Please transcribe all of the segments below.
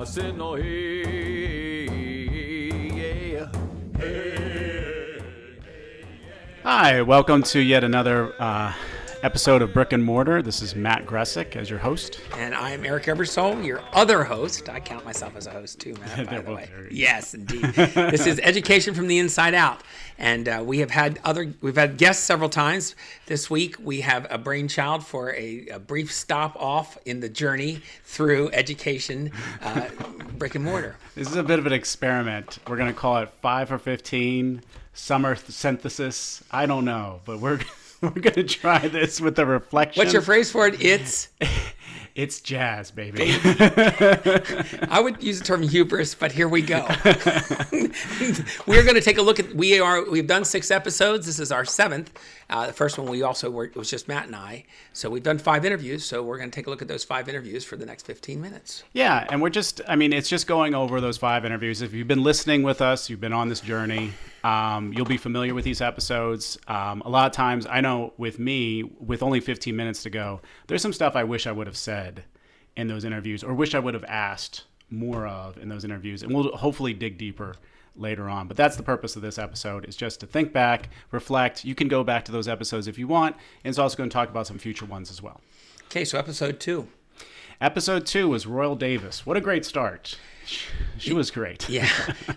I said no, hey, yeah. Hi, welcome to yet another episode of Brick and Mortar. This is Matt Gresick as your host. And I'm Eric Ebersole, your other host. I count myself as a host too, Matt, by the way. Yes, indeed. This is Education from the Inside Out. And we've had guests several times. This week we have a brainchild for a brief stop off in the journey through education, brick and mortar. This is a bit of an experiment. We're going to call it 5 for 15, summer synthesis. I don't know, but we're going to try this with the reflection. What's your phrase for it? It's jazz, baby. I would use the term hubris, but here we go. We're going to take a look at, we've done 6 episodes. This is our 7th. The first one it was just Matt and I. So we've done 5 interviews. So we're going to take a look at those 5 interviews for the next 15 minutes. Yeah. And it's just going over those 5 interviews. If you've been listening with us, you've been on this journey, you'll be familiar with these episodes. A lot of times, I know with me, with only 15 minutes to go, there's some stuff I wish I would have said in those interviews, or wish I would have asked more of in those interviews. And we'll hopefully dig deeper later on. But that's the purpose of this episode, is just to think back, reflect. You can go back to those episodes if you want. And it's also going to talk about some future ones as well. Okay, so episode 2. Episode 2 was Royal Davis. What a great start. She was great. Yeah.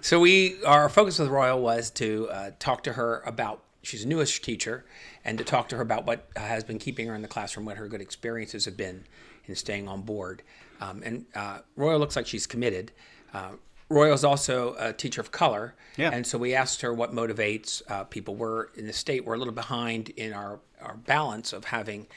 So our focus with Royal was to talk to her about, she's a newish teacher, and to talk to her about what has been keeping her in the classroom, what her good experiences have been in staying on board. And Royal looks like she's committed. Royal is also a teacher of color. Yeah. And so we asked her what motivates people. We're in the state, we're a little behind in our balance of having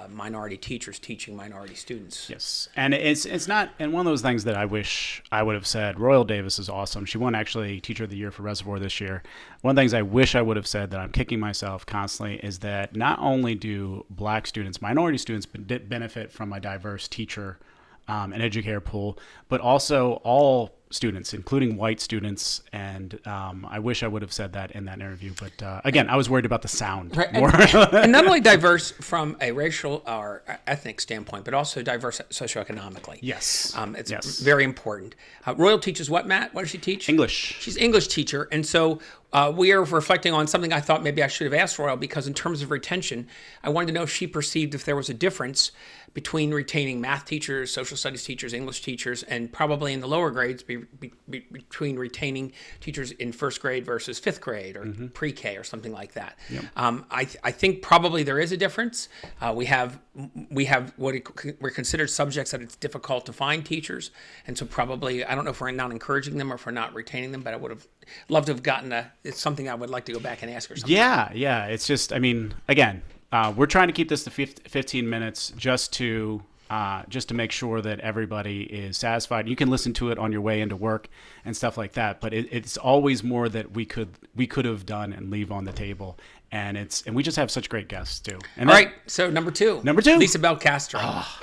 minority teachers teaching minority students. Yes. And it's not, and one of those things that I wish I would have said, Royal Davis is awesome. She won actually Teacher of the Year for Reservoir this year. One of the things I wish I would have said that I'm kicking myself constantly is that not only do black students, minority students benefit from a diverse teacher and educator pool, but also all students, including white students. And I wish I would have said that in that interview. But again, I was worried about the sound more. And not only diverse from a racial or ethnic standpoint, but also diverse socioeconomically. Yes. It's very important. Royal teaches what, Matt? What does she teach? English. She's an English teacher. And so we are reflecting on something I thought maybe I should have asked Royal, because in terms of retention, I wanted to know if she perceived if there was a difference between retaining math teachers, social studies teachers, English teachers, and probably in the lower grades between retaining teachers in 1st grade versus 5th grade or pre-K or something like that. Yep. I think probably there is a difference. We have what we're considered subjects that it's difficult to find teachers, and so probably, I don't know if we're not encouraging them or if we're not retaining them, but I would have loved to have gotten it's something I would like to go back and ask her something. Yeah. It's just, again, we're trying to keep this to 15 minutes just to make sure that everybody is satisfied. You can listen to it on your way into work and stuff like that, but it's always more that we could have done and leave on the table. And we just have such great guests too. And all right, so number two, Lisa Bell Castro. Oh.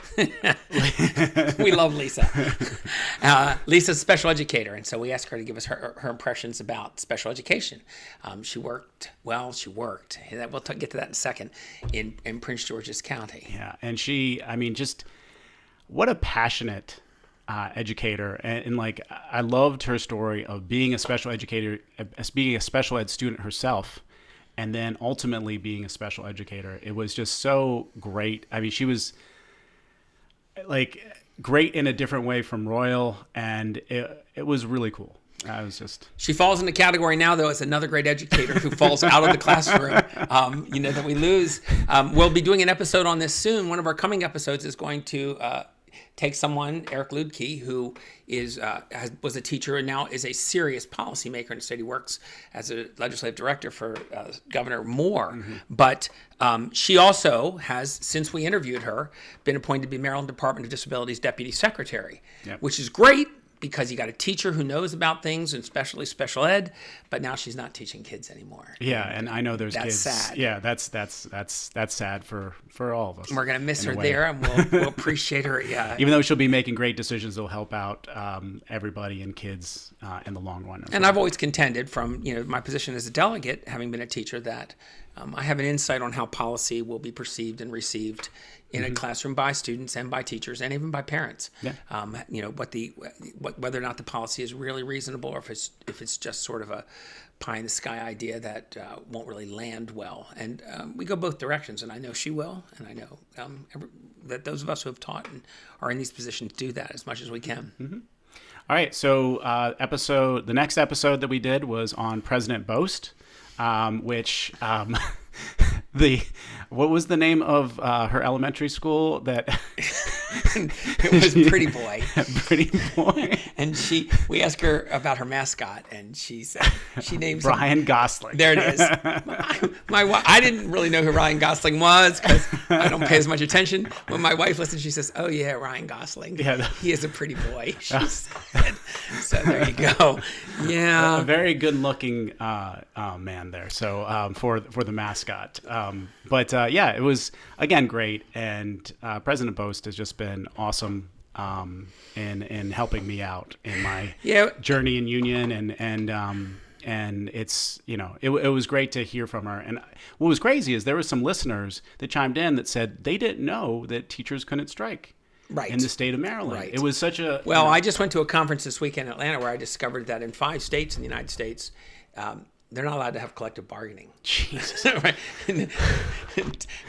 We love Lisa. Lisa's a special educator, and so we asked her to give us her impressions about special education. She worked. We'll get to that in a second. In Prince George's County. Yeah, and she, just what a passionate educator, and I loved her story of being a special educator, being a special ed student herself, and then ultimately being a special educator. It was just so great. She was great in a different way from Royal, and it was really cool. She falls in the category now, though, as another great educator who falls out of the classroom, that we lose. We'll be doing an episode on this soon. One of our coming episodes is going to take someone, Eric Ludke, who was a teacher and now is a serious policymaker in the state. He works as a legislative director for Governor Moore. Mm-hmm. But she also has, since we interviewed her, been appointed to be Maryland Department of Disabilities Deputy Secretary, which is great, because you got a teacher who knows about things, and especially special ed, but now she's not teaching kids anymore. Yeah, and I know there's kids. That's sad. Yeah, that's sad for all of us. We're gonna miss her there, and we'll appreciate her. Yeah, even though she'll be making great decisions that'll help out everybody and kids in the long run. And I've always contended, from my position as a delegate, having been a teacher, that I have an insight on how policy will be perceived and received in a classroom by students and by teachers and even by parents. Yeah. Whether or not the policy is really reasonable, or if it's just sort of a pie in the sky idea that won't really land well. And we go both directions, and I know she will, and I know that those of us who have taught and are in these positions do that as much as we can. Mm-hmm. All right, so the next episode that we did was on President Boast, which what was the name of her elementary school that it was Pretty Boy. Pretty Boy. And we asked her about her mascot, and she said she named Ryan Gosling. There it is. I didn't really know who Ryan Gosling was because I don't pay as much attention. When my wife listens, she says, "Oh yeah, Ryan Gosling. Yeah, he is a pretty boy." She said. So there you go. Yeah, a very good-looking man there. So for the mascot, yeah, it was again great, and President Boast has just been awesome in helping me out in my journey in union, and it's it was great to hear from her. And what was crazy is there were some listeners that chimed in that said they didn't know that teachers couldn't strike. Right. In the state of Maryland. Right. It was such a... Well, I just went to a conference this week in Atlanta where I discovered that in 5 states in the United States, they're not allowed to have collective bargaining. Jesus. Right.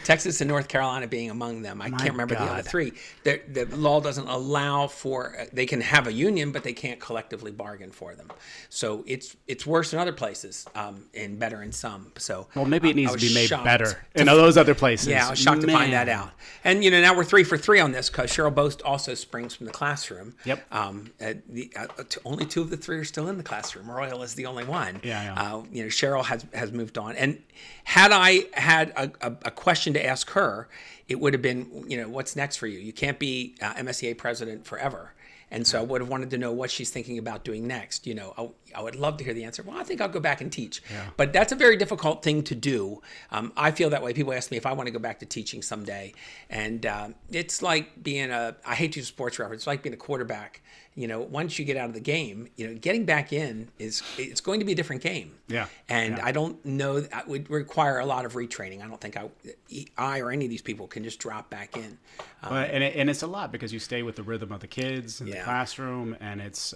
Texas and North Carolina being among them. I can't remember the other 3. The law doesn't allow for... They can have a union, but they can't collectively bargain for them. So it's worse in other places and better in some. So well, maybe it needs to be made better in those other places. Yeah, I was shocked to find that out. And, now we're 3 for 3 on this because Cheryl Boast also springs from the classroom. Yep. Only 2 of the 3 are still in the classroom. Royal is the only one. Yeah. Cheryl has moved on. And had I had a question to ask her, it would have been, what's next for you? You can't be MSEA president forever. And so I would have wanted to know what she's thinking about doing next. I would love to hear the answer. Well, I think I'll go back and teach. Yeah. But that's a very difficult thing to do. I feel that way. People ask me if I want to go back to teaching someday. And it's like being I hate to use sports reference, it's like being a quarterback. Once you get out of the game, getting back in it's going to be a different game. Yeah. And I don't know, that would require a lot of retraining. I don't think I or any of these people can just drop back in. And it's a lot because you stay with the rhythm of the kids in the classroom, and it's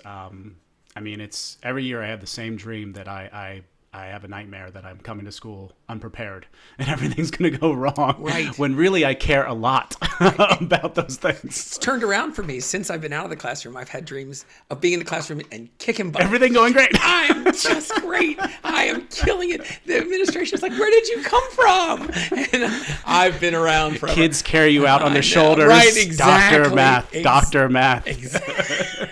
it's every year I have the same dream that I have a nightmare that I'm coming to school unprepared and everything's going to go wrong. Right. When really I care a lot about those things. It's turned around for me since I've been out of the classroom. I've had dreams of being in the classroom and kicking butt. Everything going great. I am just great. I am killing it. The administration's like, where did you come from? And I've been around forever. Kids carry you out on their shoulders. Right, exactly. Dr. Math. Exactly.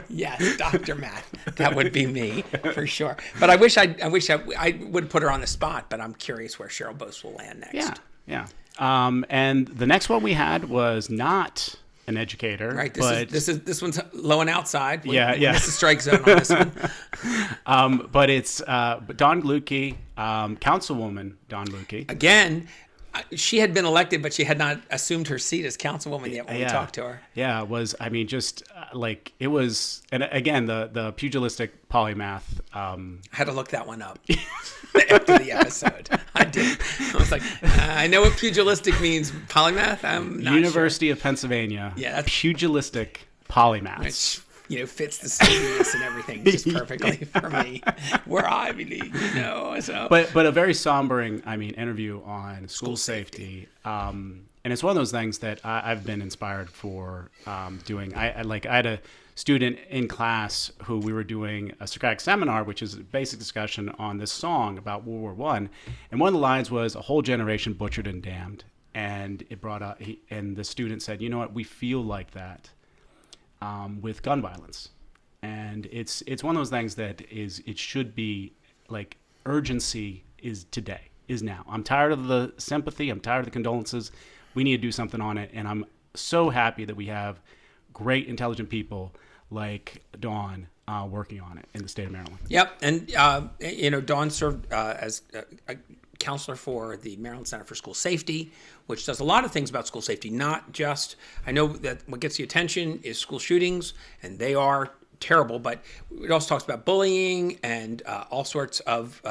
Yes, Dr. Math. That would be me for sure. But I wish I would put her on the spot, but I'm curious where Cheryl Boast will land next. Yeah. And the next one we had was not an educator. Right. This one's low and outside. Yeah. This is strike zone on this one. But it's Dawn Glutke, Councilwoman Dawn Glutke. Again, she had been elected, but she had not assumed her seat as councilwoman yet when we talked to her. Yeah, it was, it was, and again, the pugilistic polymath. I had to look that one up after the episode. I did. I was like, I know what pugilistic means. Polymath? I'm not University of Pennsylvania. Yeah, that's pugilistic polymaths. Fits the studios and everything just perfectly for me. We're Ivy League, So. But a very sombering, interview on school safety. And it's one of those things that I've been inspired for doing. I had a student in class who we were doing a Socratic seminar, which is a basic discussion on this song about World War I. And one of the lines was, "A whole generation butchered and damned." And it brought up, and the student said, "You know what? We feel like that." With gun violence, and it's one of those things that it should be like urgency is now. I'm tired of the sympathy. I'm tired of the condolences. We need to do something on it, and I'm so happy that we have great, intelligent people like Dawn working on it in the state of Maryland. Yep, and Dawn served as a counselor for the Maryland Center for School Safety, which does a lot of things about school safety, not just, I know that what gets the attention is school shootings, and they are terrible, but it also talks about bullying and all sorts of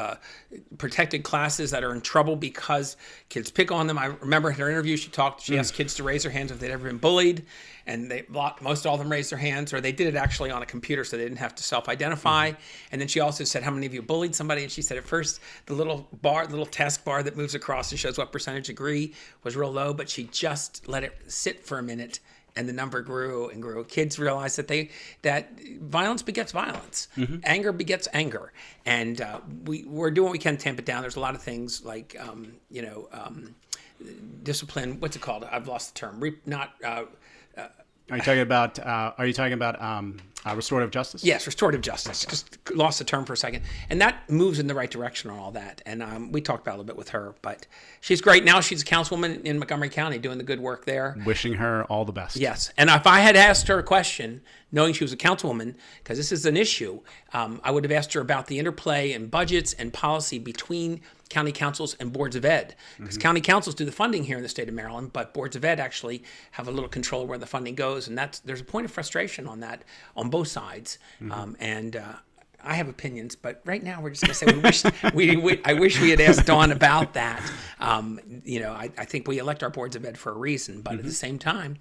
protected classes that are in trouble because kids pick on them. I remember in her interview, she asked kids to raise their hands if they'd ever been bullied, and most all of them raised their hands, or they did it actually on a computer so they didn't have to self-identify. And then she also said, how many of you bullied somebody? And she said at first the little task bar that moves across and shows what percentage agree was real low, but she just let it sit for a minute. And the number grew and grew. Kids realized that violence begets violence. Anger begets anger. And we're doing what we can to tamp it down. There's a lot of things like, discipline. What's it called? I've lost the term. Are you talking about restorative justice? Yes, restorative justice. Just lost the term for a second. And that moves in the right direction on all that. And we talked about it a little bit with her, but she's great. Now she's a councilwoman in Montgomery County doing the good work there. Wishing her all the best. Yes. And if I had asked her a question, knowing she was a councilwoman, because this is an issue, I would have asked her about the interplay in budgets and policy between county councils and boards of ed. Because county councils do the funding here in the state of Maryland, but boards of ed actually have a little control where the funding goes. And there's a point of frustration on that on both sides. I have opinions, but right now we're just going to say I wish we had asked Dawn about that. I think we elect our boards of ed for a reason, but at the same time,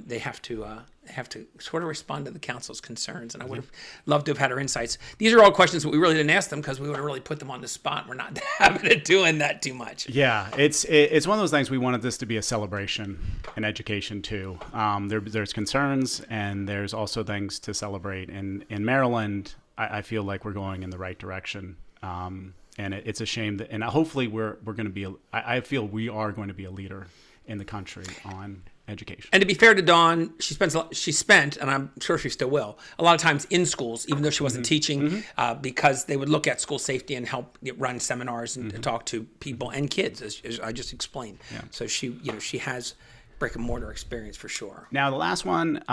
they have to sort of respond to the council's concerns. And I would have loved to have had her insights. These are all questions that we really didn't ask them because we would have really put them on the spot. We're not having it doing that too much. Yeah, it's one of those things. We wanted this to be a celebration in education too. There's concerns and there's also things to celebrate. And in Maryland, I feel like we're going in the right direction. And it's a shame that, and hopefully we're going to be, I feel we are going to be a leader in the country on education. And to be fair to Dawn, she spent, and I'm sure she still will, a lot of times in schools, even though she wasn't teaching, because they would look at school safety and help run seminars and talk to people and kids, as I just explained. Yeah. So she has brick and mortar experience for sure. Now the last one,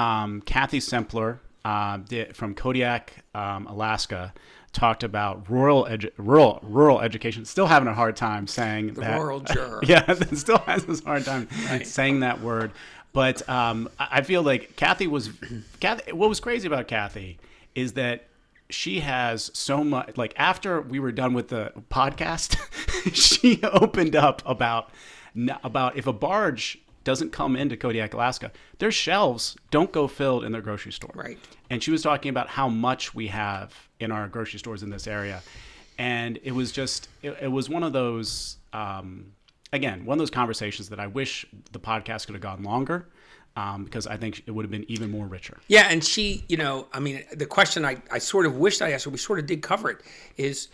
Kathy Sempler from Kodiak, Alaska, talked about rural education. Still having a hard time saying that. Rural juror. Yeah, still has this hard time saying that word. But I feel like Kathy. What was crazy about Kathy is that she has so much. Like after we were done with the podcast, she opened up about if a barge doesn't come into Kodiak, Alaska, their shelves don't go filled in their grocery store. Right. And she was talking about how much we have in our grocery stores in this area. And it was just, it was one of those, again, one of those conversations that I wish the podcast could have gone longer, because I think it would have been even more richer. Yeah, and she, the question I sort of wished I asked her, we sort of did cover it, is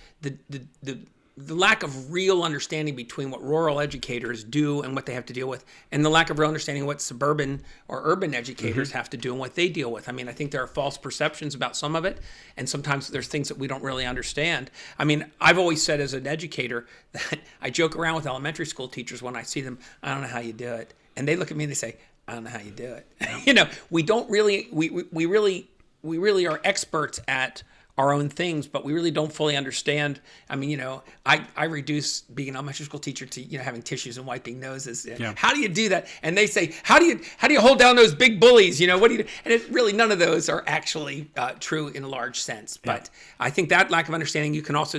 the lack of real understanding between what rural educators do and what they have to deal with, and the lack of real understanding what suburban or urban educators have to do and what they deal with. I mean, I think there are false perceptions about some of it, and sometimes there's things that we don't really understand. I mean, I've always said as an educator that I joke around with elementary school teachers when I see them, I don't know how you do it. And they look at me and they say, I don't know how you do it. We don't really, we really are experts at our own things, but we really don't fully understand. I mean, I reduce being an elementary school teacher to, having tissues and wiping noses. Yeah. How do you do that? And they say, how do you hold down those big bullies? What do you do? And it really, none of those are actually true in a large sense. But I think that lack of understanding, you can also,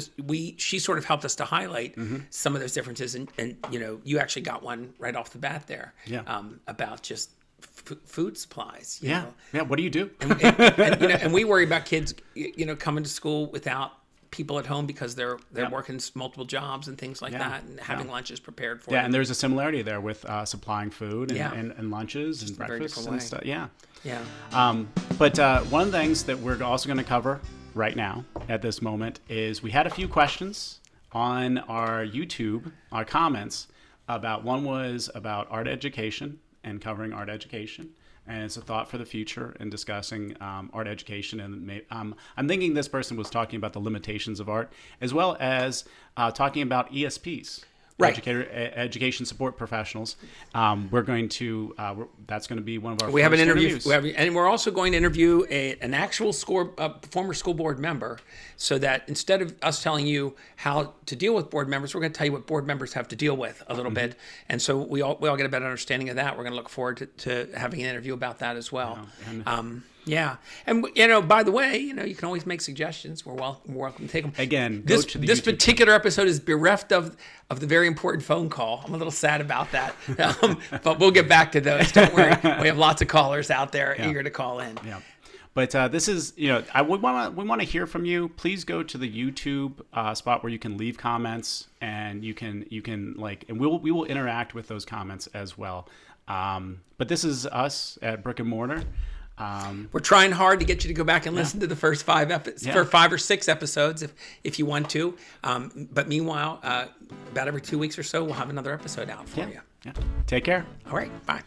she sort of helped us to highlight some of those differences. And you actually got one right off the bat there about just food supplies. Yeah. What do you do? And we worry about kids, coming to school without people at home because they're working multiple jobs and things like that, and having lunches prepared for them. Yeah, and there's a similarity there with supplying food and lunches and breakfasts and stuff. Yeah. But one of the things that we're also going to cover right now at this moment is we had a few questions on our YouTube, our comments about, one was about art education and covering art education, and it's a thought for the future in discussing art education. And I'm thinking this person was talking about the limitations of art, as well as talking about ESPs, education support professionals. We're going to that's going to be one of our. We have an interview, and we're also going to interview an actual former school board member, so that instead of us telling you how to deal with board members, we're going to tell you what board members have to deal with a little bit, and so we all get a better understanding of that. We're going to look forward to having an interview about that as well. Yeah. And, by the way, you can always make suggestions. We're welcome to take them. Again, this go to the this YouTube particular episode is bereft of the very important phone call. I'm a little sad about that. But we'll get back to those. Don't worry. We have lots of callers out there eager to call in. Yeah. But this is, we want to hear from you. Please go to the YouTube spot where you can leave comments, and you can and we will interact with those comments as well. But this is us at Brick and Mortar. We're trying hard to get you to go back and listen to the first 5 or 6 episodes if you want to. But meanwhile, about every 2 weeks or so, we'll have another episode out for you. Yeah. Take care. All right. Bye.